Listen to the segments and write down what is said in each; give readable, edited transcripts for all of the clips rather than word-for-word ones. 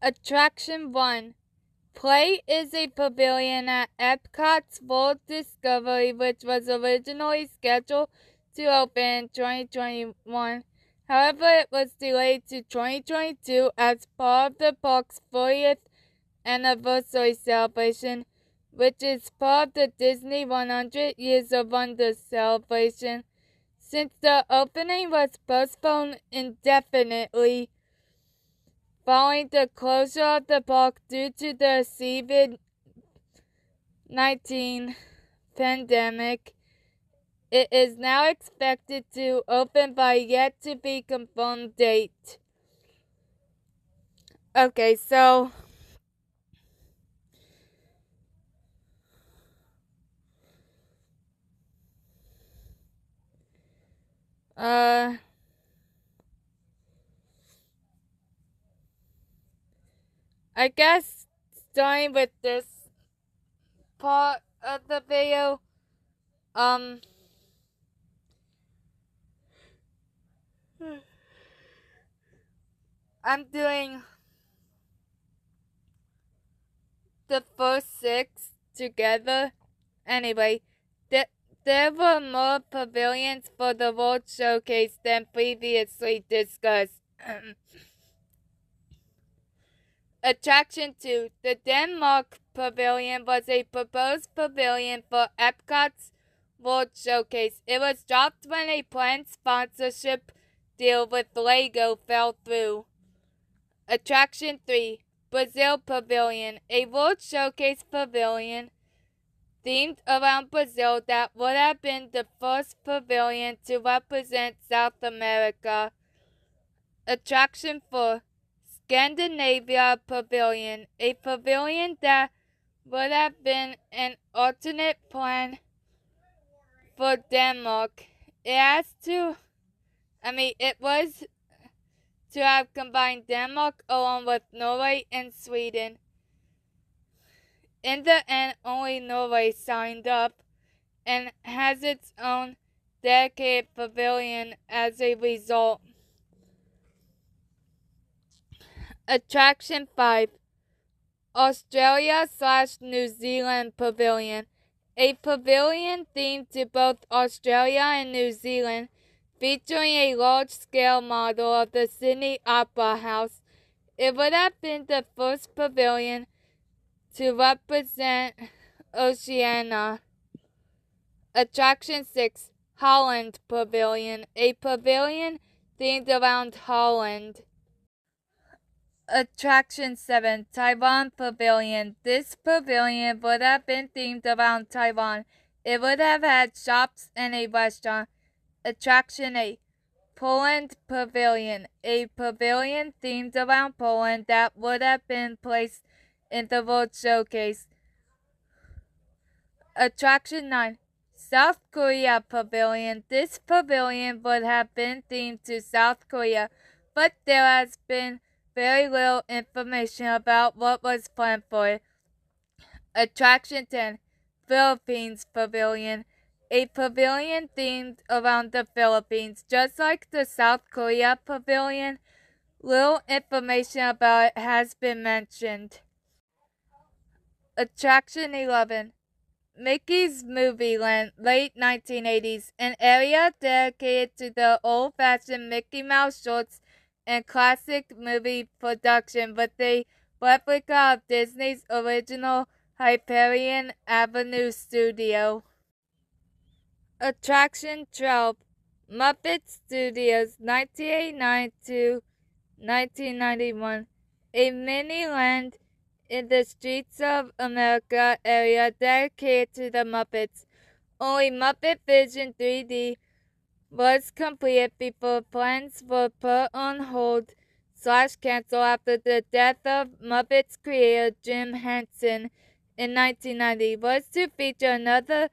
Attraction 1. Play is a pavilion at Epcot's World Discovery, which was originally scheduled to open in 2021. However, it was delayed to 2022 as part of the park's 40th anniversary celebration, which is part of the Disney 100 Years of Wonder celebration. Since the opening was postponed indefinitely following the closure of the park due to the COVID-19 pandemic, it is now expected to open by yet to be confirmed date. Okay, so I guess starting with this part of the video, I'm doing the first 6 together. Anyway, there were more pavilions for the World Showcase than previously discussed. Attraction 2. The Denmark Pavilion was a proposed pavilion for Epcot's World Showcase. It was dropped when a planned sponsorship deal with Lego fell through. Attraction 3. Brazil Pavilion, a World Showcase pavilion themed around Brazil that would have been the first pavilion to represent South America. Attraction 4. Scandinavia Pavilion, a pavilion that would have been an alternate plan for Denmark. It was to have combined Denmark along with Norway and Sweden. In the end, only Norway signed up and has its own dedicated pavilion as a result. Attraction 5. Australia/New Zealand Pavilion, a pavilion themed to both Australia and New Zealand, featuring a large-scale model of the Sydney Opera House. It would have been the first pavilion to represent Oceania. Attraction 6. Holland Pavilion, a pavilion themed around Holland. Attraction 7. Taiwan Pavilion. This pavilion would have been themed around Taiwan. It would have had shops and a restaurant. Attraction 8. Poland Pavilion, a pavilion themed around Poland that would have been placed in the World Showcase. Attraction 9. South Korea Pavilion. This pavilion would have been themed to South Korea, but there has been very little information about what was planned for it. Attraction 10. Philippines Pavilion, a pavilion themed around the Philippines. Just like the South Korea Pavilion, little information about it has been mentioned. Attraction 11. Mickey's Movie Land, late 1980s, an area dedicated to the old-fashioned Mickey Mouse shorts and classic movie production with a replica of Disney's original Hyperion Avenue studio. Attraction 12. Muppet Studios, 1989 to 1991, a mini-land in the Streets of America area dedicated to the Muppets. Only Muppet Vision 3D was completed before plans were put on hold/canceled after the death of Muppets creator Jim Henson in 1990. Was to feature another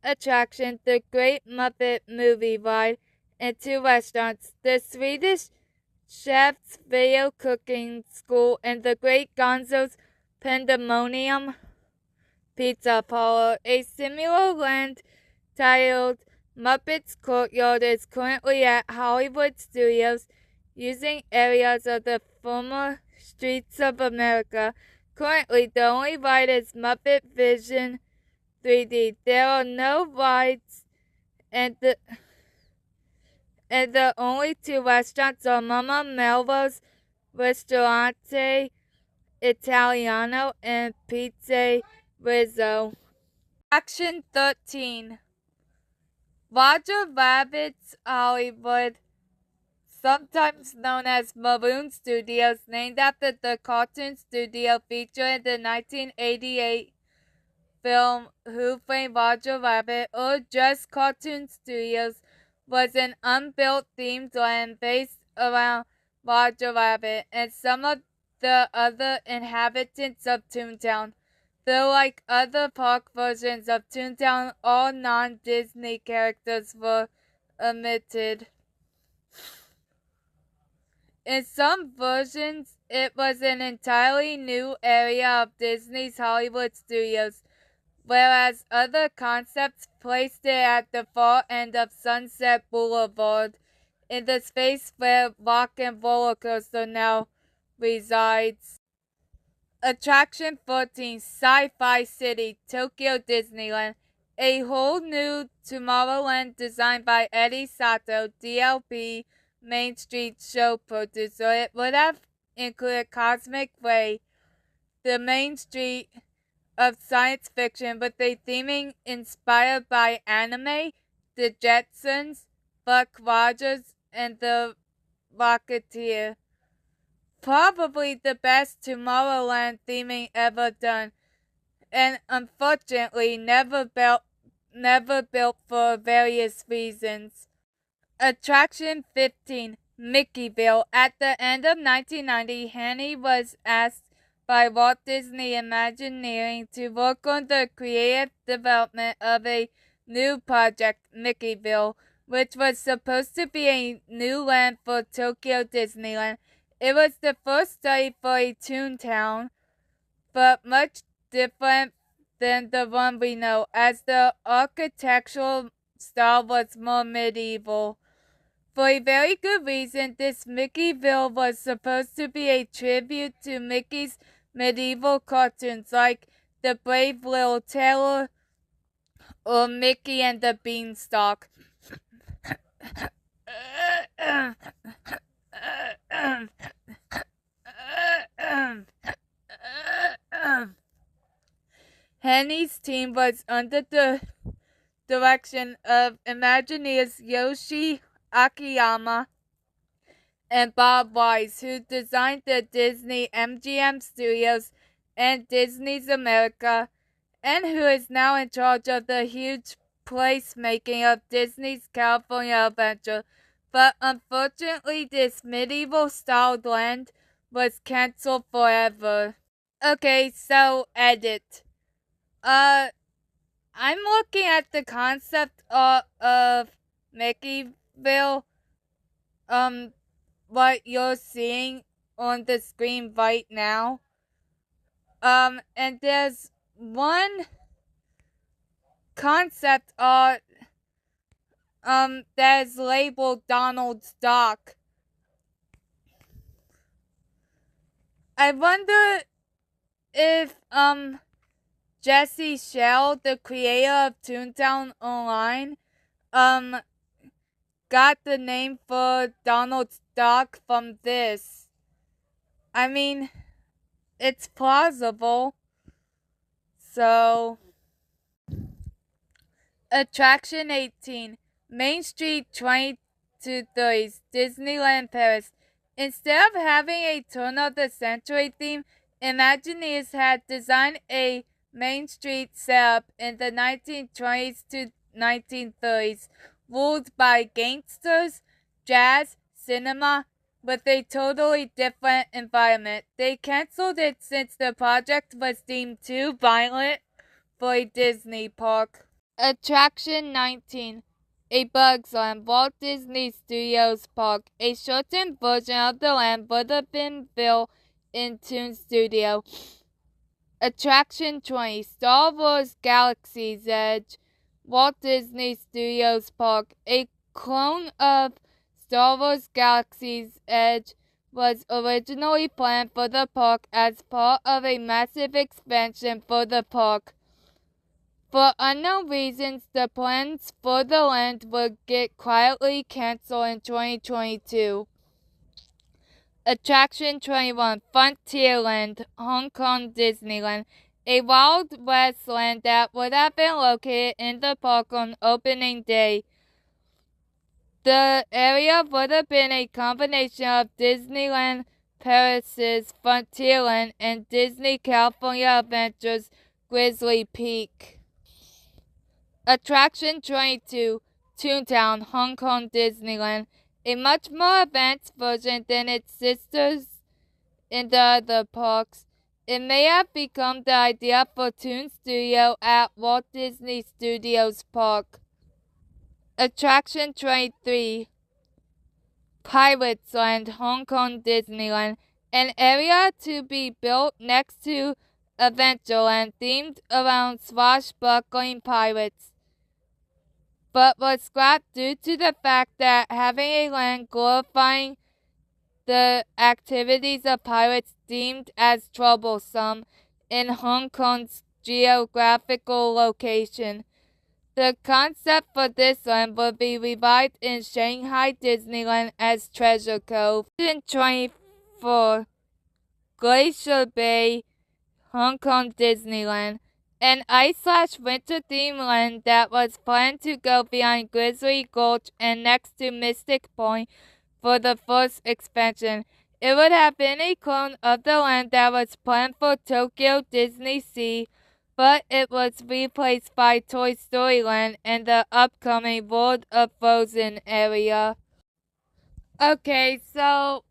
attraction, the Great Muppet Movie Ride, and 2 restaurants, the Swedish Chef's Video Cooking School and the Great Gonzo's Pandemonium Pizza Parlor. A similar land titled Muppets Courtyard is currently at Hollywood Studios, using areas of the former Streets of America. Currently, the only ride is Muppet Vision 3D. There are no rides, and the only two restaurants are Mama Melva's Ristorante Italiano and Pizza Rizzo. Action 13. Roger Rabbit's Hollywood, sometimes known as Maroon Studios, named after the cartoon studio featured in the 1988 film Who Framed Roger Rabbit, or just Cartoon Studios, was an unbuilt themed land based around Roger Rabbit and some of the other inhabitants of Toontown. Though, like other park versions of Toontown, all non-Disney characters were omitted. In some versions, it was an entirely new area of Disney's Hollywood Studios, whereas other concepts placed it at the far end of Sunset Boulevard, in the space where Rock and Roller Coaster now resides. Attraction 14, Sci-Fi City, Tokyo Disneyland. A whole new Tomorrowland designed by Eddie Sato, DLP Main Street show producer. It would have included Cosmic Ray, the Main Street of science fiction, with a theming inspired by anime, The Jetsons, Buck Rogers, and The Rocketeer. Probably the best Tomorrowland theming ever done, and unfortunately never built for various reasons. Attraction 15, Mickeyville. At the end of 1990, Hanny was asked by Walt Disney Imagineering to work on the creative development of a new project, Mickeyville, which was supposed to be a new land for Tokyo Disneyland. It was the first study for a Toontown, but much different than the one we know, as the architectural style was more medieval. For a very good reason, this Mickeyville was supposed to be a tribute to Mickey's medieval cartoons like The Brave Little Tailor or Mickey and the Beanstalk. Henny's team was under the direction of Imagineers Yoshi Akiyama and Bob Wise, who designed the Disney MGM Studios and Disney's America, and who is now in charge of the huge placemaking of Disney's California Adventure. But unfortunately, this medieval-styled land was cancelled forever. Okay, so edit. I'm looking at the concept of Mickeyville, what you're seeing on the screen right now. And there's one concept art, that is labeled Donald's Dock. I wonder if, Jesse Shell, the creator of Toontown Online, got the name for Donald's Dock from this. I mean, it's plausible. So, Attraction 18, Main Street 2230s, Disneyland Paris. Instead of having a turn of the century theme, Imagineers had designed a Main Street setup in the 1920s to 1930s, ruled by gangsters, jazz, cinema, with a totally different environment. They cancelled it since the project was deemed too violent for a Disney park. Attraction 19, A Bug's Land, Walt Disney Studios Park. A shortened version of the land would have been built in Toon Studio. Attraction 20, Star Wars Galaxy's Edge, Walt Disney Studios Park. A clone of Star Wars Galaxy's Edge was originally planned for the park as part of a massive expansion for the park. For unknown reasons, the plans for the land would get quietly canceled in 2022. Attraction 21, Frontierland, Hong Kong Disneyland, a Wild West land that would have been located in the park on opening day. The area would have been a combination of Disneyland Paris's Frontierland and Disney California Adventure's Grizzly Peak. Attraction 22, Toontown, Hong Kong Disneyland, a much more advanced version than its sisters in the other parks. It may have become the idea for Toon Studio at Walt Disney Studios Park. Attraction 23, Pirates Land, Hong Kong Disneyland, an area to be built next to Adventureland themed around swashbuckling pirates, but was scrapped due to the fact that having a land glorifying the activities of pirates deemed as troublesome in Hong Kong's geographical location. The concept for this land will be revived in Shanghai Disneyland as Treasure Cove. In 24, Glacier Bay, Hong Kong Disneyland, an ice/winter theme land that was planned to go behind Grizzly Gulch and next to Mystic Point for the first expansion. It would have been a clone of the land that was planned for Tokyo Disney Sea, but it was replaced by Toy Story Land and the upcoming World of Frozen area. Okay, so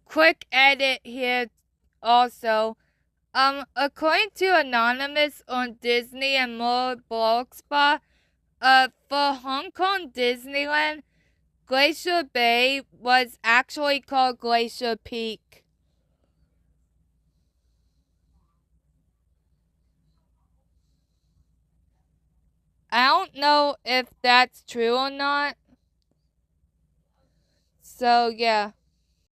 quick edit here also. According to Anonymous on Disney and More Blogspot, for Hong Kong Disneyland, Glacier Bay was actually called Glacier Peak. I don't know if that's true or not. So, yeah.